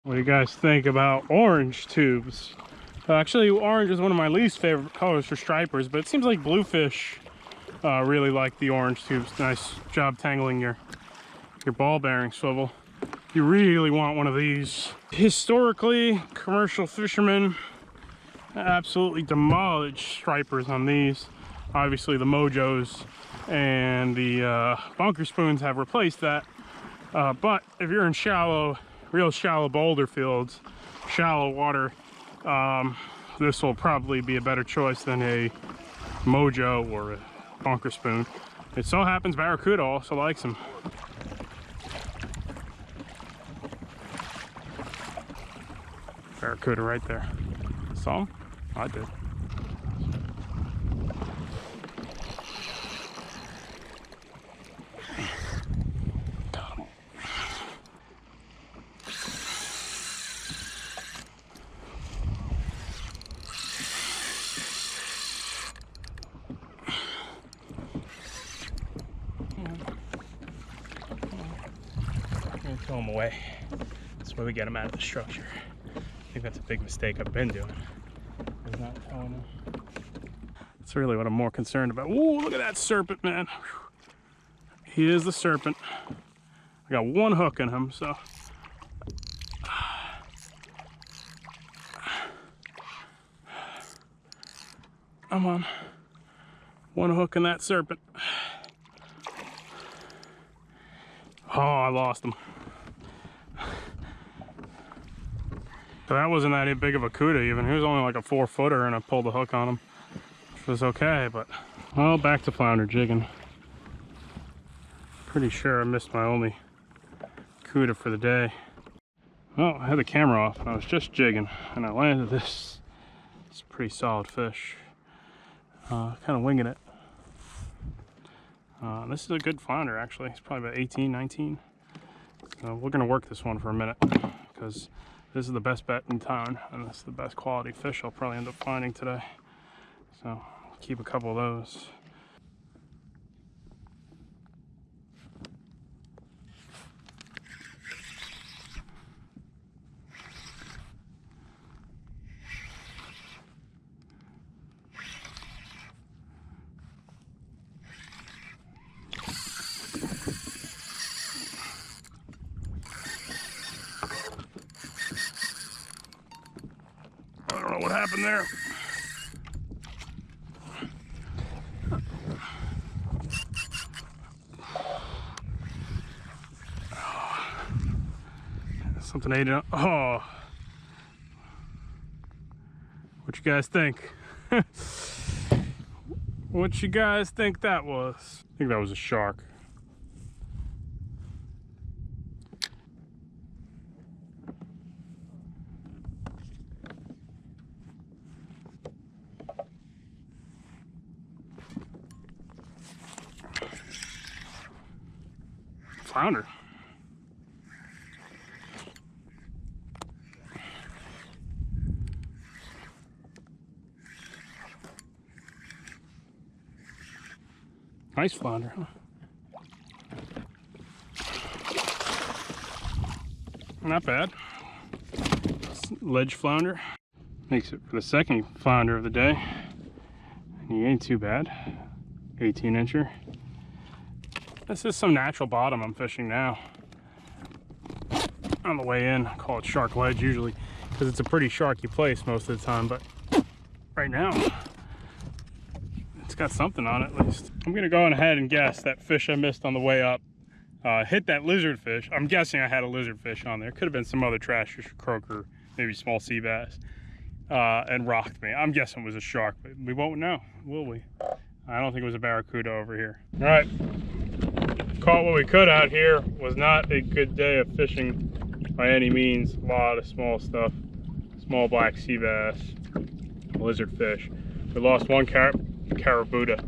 What do you guys think about orange tubes? Actually, orange is one of my least favorite colors for stripers, but it seems like bluefish really like the orange tubes. Nice job tangling your ball bearing swivel. You really want one of these. Historically, commercial fishermen absolutely demolished stripers on these. Obviously, the Mojos and the bunker spoons have replaced that. But if you're in real shallow boulder fields, shallow water, this will probably be a better choice than a Mojo or a bunker spoon. It so happens Barracuda also likes them. Barracuda right there. Saw him? I did. Throw them away. That's where we get them out of the structure. I think that's a big mistake I've been doing. Is not throwing them. That's really what I'm more concerned about. Ooh, look at that serpent, man. He is the serpent. I got one hook in him, so. Come on. One hook in that serpent. Oh, I lost him. So that wasn't that big of a cuda even. He was only like a 4-footer and I pulled the hook on him, which was okay, but well, back to flounder jigging. Pretty sure I missed my only cuda for the day. Well, I had the camera off and I was just jigging and I landed this pretty solid fish. Kind of winging it. This is a good flounder actually. It's probably about 18, 19. So we're gonna work this one for a minute because this is the best bet in town, and this is the best quality fish I'll probably end up finding today. So keep a couple of those. I don't know what happened there. Something ate it. Oh, what you guys think? What you guys think that was? I think that was a shark. Flounder. Nice flounder, huh? Not bad. Ledge flounder. Makes it for the second flounder of the day. And he ain't too bad. 18-incher. This is some natural bottom I'm fishing now. On the way in, I call it shark ledge usually because it's a pretty sharky place most of the time, but right now it's got something on it at least. I'm gonna go ahead and guess that fish I missed on the way up hit that lizard fish. I'm guessing I had a lizard fish on there. Could have been some other trash fish, croaker, maybe small sea bass, and rocked me. I'm guessing it was a shark, but we won't know, will we? I don't think it was a barracuda over here. All right. Caught what we could out here. Was not a good day of fishing by any means. A lot of small stuff, small black sea bass, lizard fish. We lost one barracuda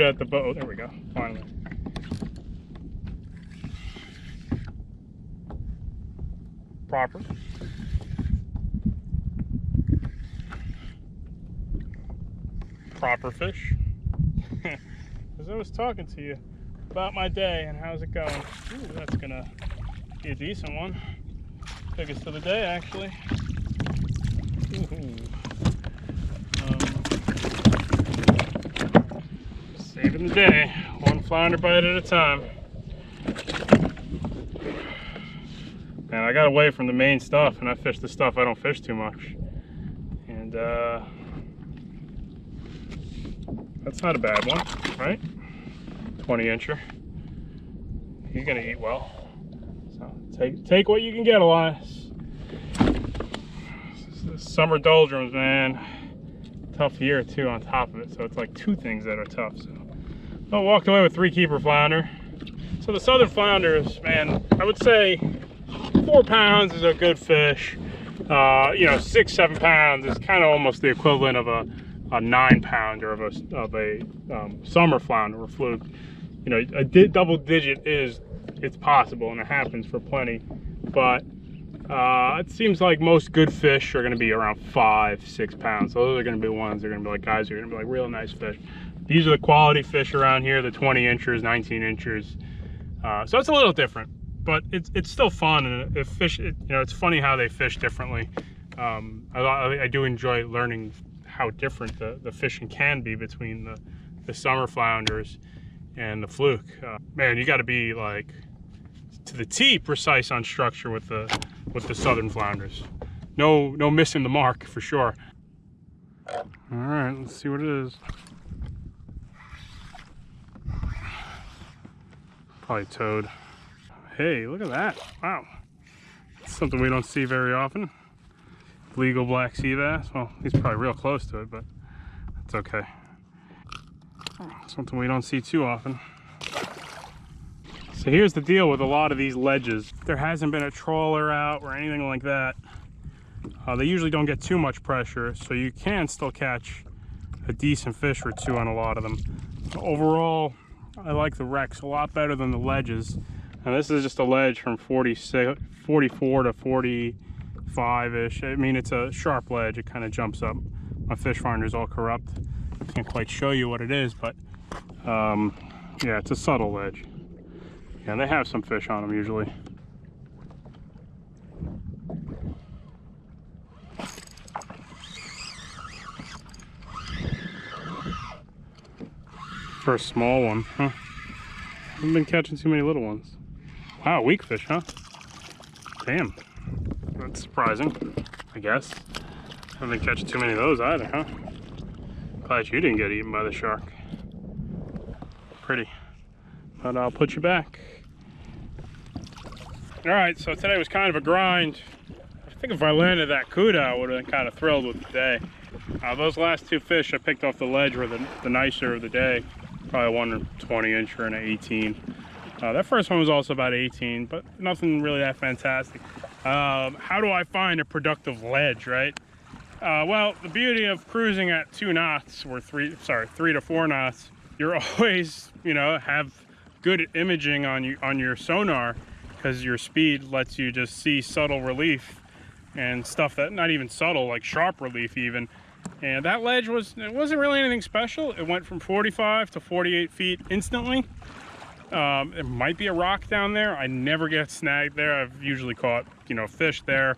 at the boat. There we go, finally. Proper fish. As I was talking to you about my day and how's it going. Ooh, that's gonna be a decent one. Biggest of the day, actually. Saving the day, one flounder bite at a time. And I got away from the main stuff, and I fished the stuff I don't fish too much. And that's not a bad one, right? 20-incher. He's gonna eat well. So take what you can get, Elias. Summer doldrums, man. Tough year too on top of it, so it's like two things that are tough. So I walked away with 3 keeper flounder. So the southern flounders, man, I would say 4 pounds is a good fish. You know, 6-7 pounds is kind of almost the equivalent of a 9-pounder of a summer flounder or fluke. You know, a double digit it's possible, and it happens for plenty, but it seems like most good fish are going to be around 5-6 pounds. Those are going to be ones that are going to be like guys who are going to be like real nice fish. These are the quality fish around here, the 20-inchers, 19-inchers. So it's a little different, but it's still fun, and you know, it's funny how they fish differently. I do enjoy learning how different the fishing can be between the summer flounders and the fluke. Man, you got to be like to the T precise on structure with the southern flounders. No missing the mark for sure. All right, let's see what it is. Probably toad. Hey, look at that. Wow. It's something we don't see very often. Legal black sea bass. Well, he's probably real close to it, but it's okay. Something we don't see too often. So here's the deal with a lot of these ledges. There hasn't been a trawler out or anything like that. They usually don't get too much pressure, so you can still catch a decent fish or two on a lot of them. Overall, I like the wrecks a lot better than the ledges. And this is just a ledge from 44 to 45-ish. I mean, it's a sharp ledge. It kind of jumps up. My fish finder's all corrupt. Can't quite show you what it is, but yeah, it's a subtle ledge. Yeah, and they have some fish on them usually. For a small one, huh? Haven't been catching too many little ones. Wow, weak fish, huh? Damn, that's surprising, I guess. Haven't been catching too many of those either, huh? Glad you didn't get eaten by the shark. Pretty, but I'll put you back. All right, so today was kind of a grind. I think if I landed that cuda, I would have been kind of thrilled with the day. Those last 2 fish I picked off the ledge were the nicer of the day. Probably one 20-incher and an 18. That first one was also about 18, but nothing really that fantastic. How do I find a productive ledge, right? Well, the beauty of cruising at 2 knots or 3 to 4 knots, you're always, you know, have good imaging on your sonar, because your speed lets you just see subtle relief and stuff that not even subtle, like sharp relief even. And that ledge wasn't really anything special. It went from 45 to 48 feet instantly. It might be a rock down there. I never get snagged there. I've usually caught, you know, fish there.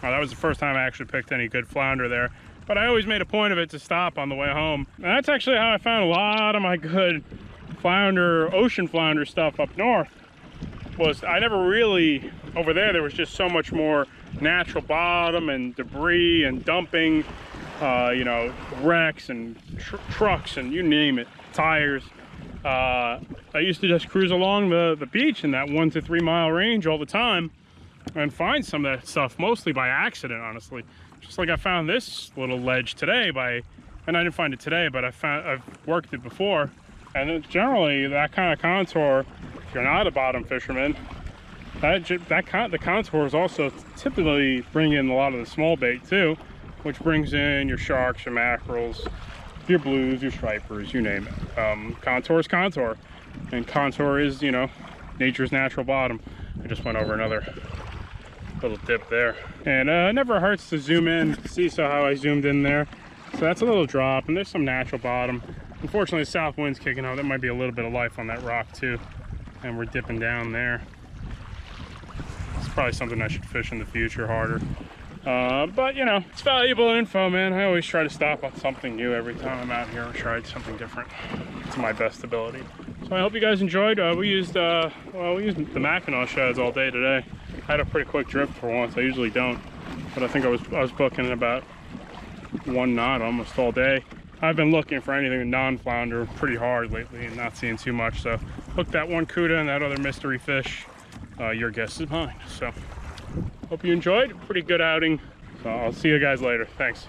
That was the first time I actually picked any good flounder there. But I always made a point of it to stop on the way home. And that's actually how I found a lot of my good flounder, ocean flounder stuff up north. Was I never really, over there was just so much more natural bottom and debris and dumping, you know, wrecks and trucks and you name it, tires. I used to just cruise along the beach in that 1 to 3 mile range all the time and find some of that stuff, mostly by accident, honestly. Just like I found this little ledge today and I didn't find it today, but I've worked it before. And generally that kind of contour, if you're not a bottom fisherman, the contours also typically bring in a lot of the small bait too, which brings in your sharks, your mackerels, your blues, your stripers, you name it. Contour is contour, and contour is, you know, nature's natural bottom. I just went over another little dip there, and it never hurts to zoom in. See how I zoomed in there? So that's a little drop, and there's some natural bottom. Unfortunately, the south wind's kicking out. There might be a little bit of life on that rock too, and we're dipping down there. It's probably something I should fish in the future harder. But you know, it's valuable info, man. I always try to stop on something new every time I'm out here and try something different to my best ability. So I hope you guys enjoyed. We used the Mackinaw sheds all day today. I had a pretty quick drift for once. I usually don't, but I think I was booking about 1 knot almost all day. I've been looking for anything non-flounder pretty hard lately and not seeing too much. So hooked that one cuda and that other mystery fish. Your guess is mine. So hope you enjoyed. Pretty good outing. So I'll see you guys later. Thanks.